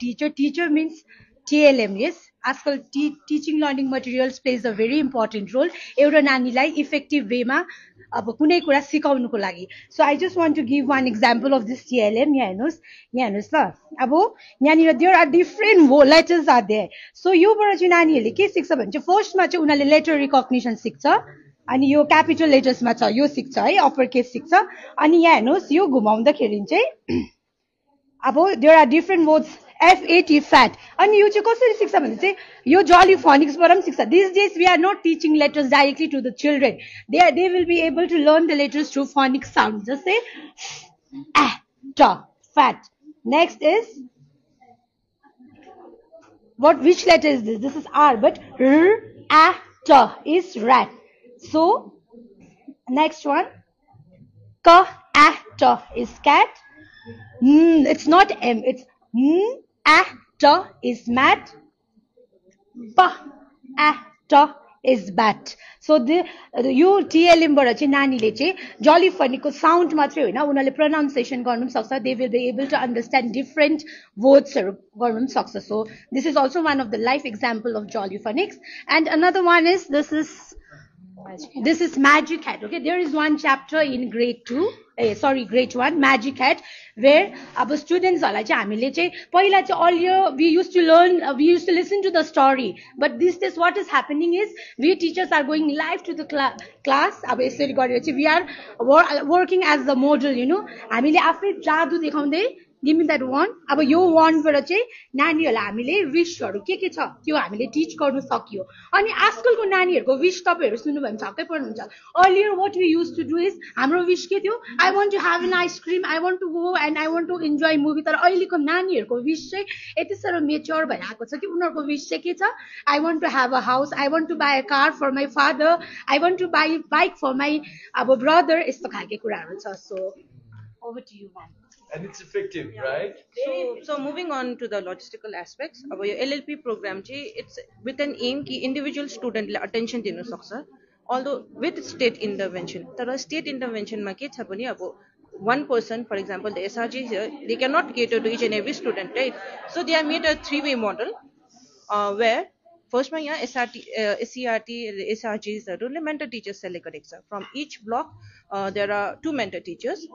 teacher. Teacher means TLM, yes. आजकल teaching learning materials plays a very important role एउटा नानीलाई effective वेमा अब कुनै कुरा सिकाउनुको लागि. So I just want to give one example of this TLM. यहाँ हेर्नुहोस् ल. अब यहाँनिर there are different letters are there. So योबाट चाहिँ नानीहरूले के सिक्छ भने चाहिँ फर्स्टमा चाहिँ उनीहरूले लेटर रिकग्निसन सिक्छ. अनि यो क्यापिटल लेटर्समा छ यो सिक्छ है, अप्पर केस सिक्छ. अनि यहाँ हेर्नुहोस् यो घुमाउँदाखेरि चाहिँ अब there are different words FAT fat अनि यो चाहिँ कसरी सिक्छ भने चाहिँ यो जली फोनिक्सबाट पनि सिक्छ. These days we are not teaching letters directly to the children. They will be able to learn the letters through phonic sound. Just say fat. Next is which letter is this? This is R, but t is rat. So next one t is cat. It's not M, it's t is mat. t is bat. So यो TLM बाट चाहिँ नानीले चाहिँ जली फनीको sound मात्रै होइन उनीहरूले pronunciation गर्नु पनि सक्छ. They will be able to understand different words गर्नु पनि सक्छ. So this is also one of the life example of jolly phonics. And another one is this is Magic Hat. Okay, there is one chapter in grade 1 Magic Hat where our students हरूलाई चाहिँ हामीले चाहिँ पहिला चाहिँ earlier we used to listen to the story, but these days what is happening is we teachers are going live to the class. अब यसरी गरेर चाहिँ we are working as the model, you know. हामीले आफै जादु देखाउँदै give me that one. अब यो wand बाट चाहिँ नानीहरूलाई हामीले विशहरु के छ त्यो हामीले टिच गर्न सकियो. अनि आजकलको नानीहरुको विश तपाईहरु सुन्नु भयो भने छक्कै पर्नुहुन्छ. Earlier what we used to do is हाम्रो विश के थियो, I want to have an ice cream, I want to go and I want to enjoy movie. तर अहिलेको नानीहरुको विश चाहिँ यति साह्रो मेच्योर भएर आएको छ कि उनीहरुको विश चाहिँ के छ, I want to have a house, I want to buy a car for my father, I want to buy a bike for my brother. यस्तो खालके कुराहरु छ. So over to you, ma'am. And it's effective, right? So moving on to the logistical aspects, अब यो LLP program चाहिँ it's with an aim कि individual student ले attention दिनु सक्छ, although with state intervention. तर state intervention मा के छ भने अब one person, for example the SRG here, they cannot cater to each and every student, right? So they have made a three-way model where first मा यहाँ SCRT SRGs हरूले mentor teachers select गरेको छ. From each block there are 2 mentor teachers.